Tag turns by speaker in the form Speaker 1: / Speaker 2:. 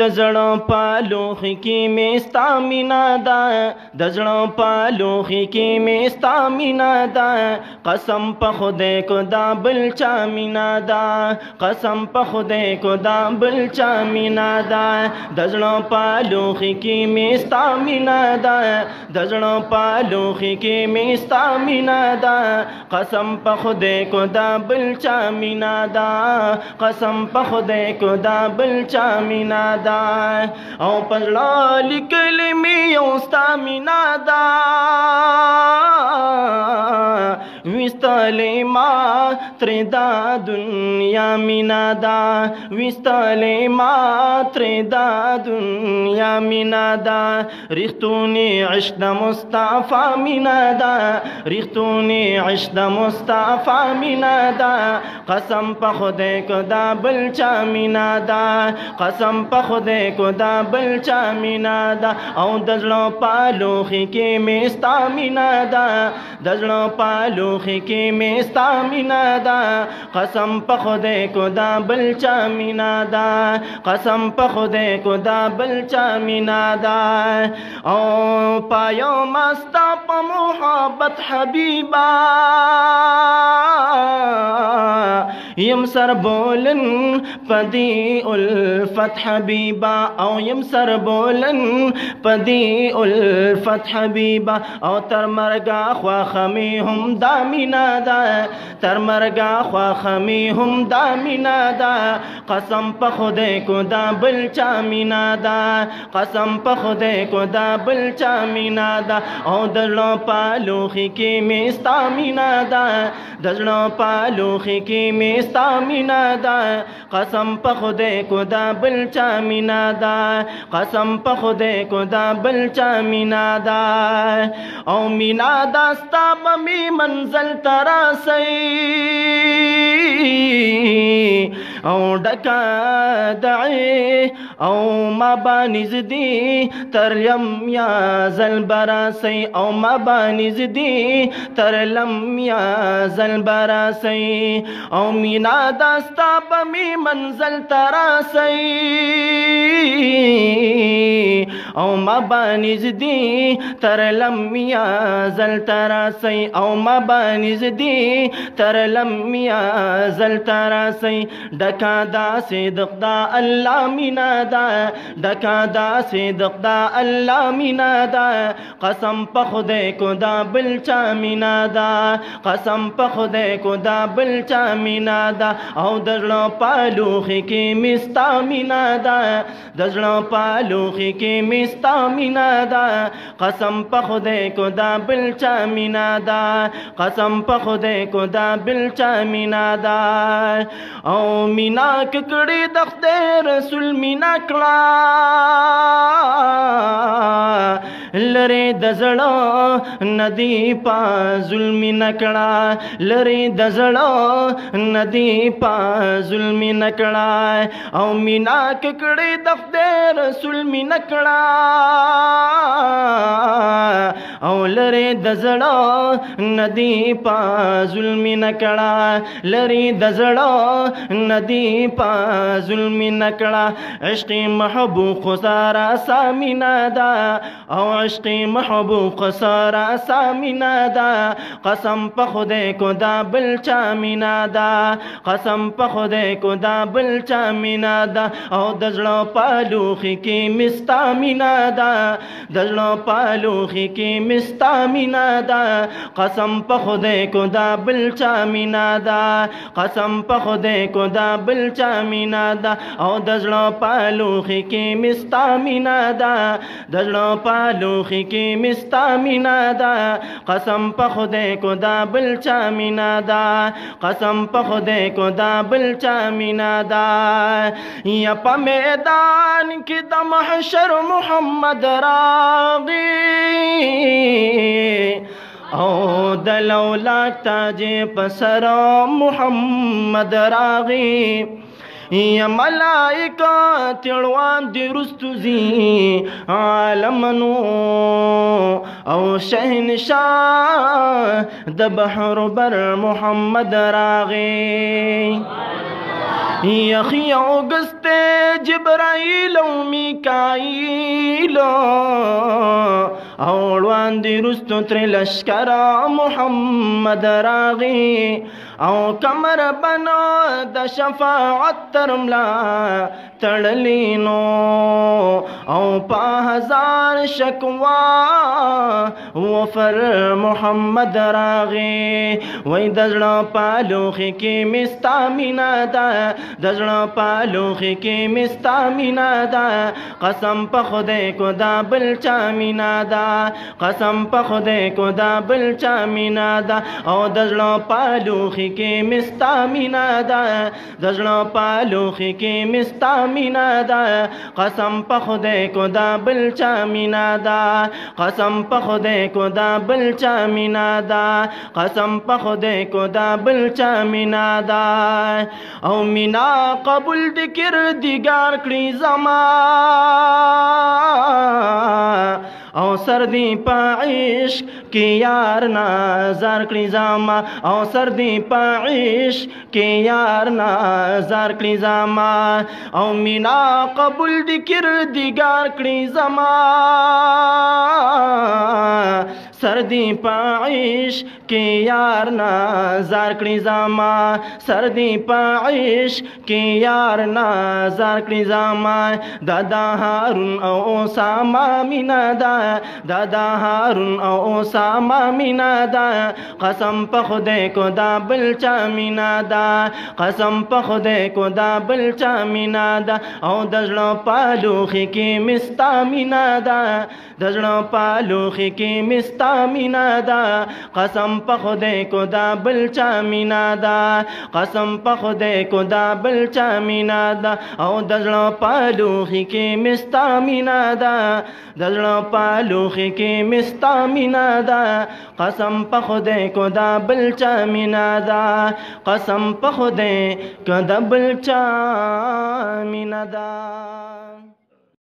Speaker 1: دزړو پالوخ کې مې ستا مینا ده دزړو پالوخ کې مې ستا مینا ده قسم په خدای کو دا بل چا مینا ده قسم په خدای کو دا بل چا مینا ده دزړو پالوخ کې مې ستا مینا ده دزړو پالوخ کې مې ستا مینا ده قسم په خدای کو دا بل چا مینا ده قسم په خدای کو دا بل چا مینا ده او پزړه لیکلې مې یو ستا مینا ده وستلې ما ترې دا دنیا مینا ده وستلې ما ترې دا دنیا مینا ده رښتونی عشق د مصطفی مینا ده رښتونی عشق د مصطفی مینا ده قسم په خدای کو دا بل چا مینا ده قسم په خدای کو دا بل چا مینا ده او د زړه پالوخ کې مې ستا مینا ده د زړه پالوخ کې مې ستا مینا ده قسم په خدای کو دا بل چا مینا ده قسم په خدای کو دا بل چا مینا ده او پایو مستا په محبت حبیبا یم سر بولن پدی الفت حبیبا او یم سر بولن پدی الفت حبیبا او تر مرگا خوا خمی هم دا مینا دا تر مرگا خوا خمی هم دا مینا دا قسم په خدای کو دا بل چا مینا دا قسم په خدای کو دا بل چا مینا دا او دزړه پالوخ کې مې ستا مینا دا دزړه پالوخ کې مې ستا مینا دا قسم په خدای کو دا بل چا مینا دا قسم په خدای کو دا بل چا مینا دا او مینا دا ستا به می منزل تراسي او ډکا دعي او ما بانز دی تر یم یا زل براسی او ما بانز دی تر لم یا زل براسی او مینا داستا بمی منزل تراسی او ما بانز دی تر لم یا زل تراسی او ما بانز دی تر لم یا زل تراسی ډکا دا صدق دا الله مینا دا ډکا دا صدق دا الله مینا دا قسم په خدای کو دا بل چا مینا دا قسم په خدای کو دا بل چا مینا دا او د زړه پالوخ کې مستا مینا دا د زړه پالوخ کې مستا مینا دا قسم په خدای کو دا بل چا مینا دا قسم په خدای کو دا بل چا مینا دا او مینا ککړې د خدای رسول مینا کړه لری د زړه ندی پا ظلم نکړه لری د زړه ندی پا ظلم نکړه او مینا ککړې د خدای رسول مینا کړه او لری د زړه ندی پا ظلم نکړه لری د زړه ندی پا ظلم نکړه عشق محبوب خسارا سامینا دا او عشق محبوب خسارا سامینا دا قسم په خدای کو دا بل چا مینا دا قسم په خدای کو دا بل چا مینا دا او د زړه پالوخ کې مستا مینا دا د زړه پالوخ کې مستا مینا دا قسم په خدای کو دا بل چا مینا دا قسم په خدای کو دا بل چا مینا دا او د زړه پالوخ کې مستا مینا دا د زړه پالوخ کې مستا مینا دا قسم په خدای کو دا بل چا مینا دا قسم په خدای کو دا بل چا مینا دا یا په میدان کې د محشر محمد راغی او د لولاک تاج پسر محمد راغی یا ملائکہ تیڑوان دی رستوزی عالمنو او شہنشاہ د بحر بر محمد راغی یخی اوگست جبرائیل و میکائیل اوڑوان دی رستو تر لشکر محمد راغی او کمر بنا د شفاعت ترملا تړلینو او پا ہزار شکوا وفر محمد راغی وی دزڑا پالوخی کی مستا مینا دا دزڑا پالوخی کی مستا مینا دا قسم پا خودے کو دا بلچا مینا دا قسم پا خودے کو دا بلچا مینا دا او دزڑا پالوخی کی مستا مینا دا دزڑا پالوخی کی مستا مینا دا قسم پا خودے کو دا بلچا مینا دا قسم پا خودے کو دا بلچا مینا دا قسم پا خودے کو دا بلچا مینا دا او مینا قبول دی کردگار کړي زما او سردی پا عشق کی یار نازار کړي زما او سردی پا عشق کی یار نازار کړي زما او مینا قبول دی کردگار کړي زما سردی پا عشق کی یار نازار کړي زما سردی پا عشق کی یار نازار کړي زما دادا هارون او اسامه مینا دا دادا هارون او اسامه مینا دا قسم په خدای کو دا بلچا مینا دا قسم په خدای کو دا بلچا مینا دا او دزړه پالوخي کې مستا مینا دا دزړه پالوخي کې مستا مینا دا قسم په خدای کو دا بلچا مینا دا قسم په خدای کو دا بلچا مینا دا او دزړه پالوخي کې مستا مینا دا دزړه پالوخي کې مستا مینا دا قسم په خدای کو دا بلچا مینا دا قسم په خدای کو دا بلچا مینا دا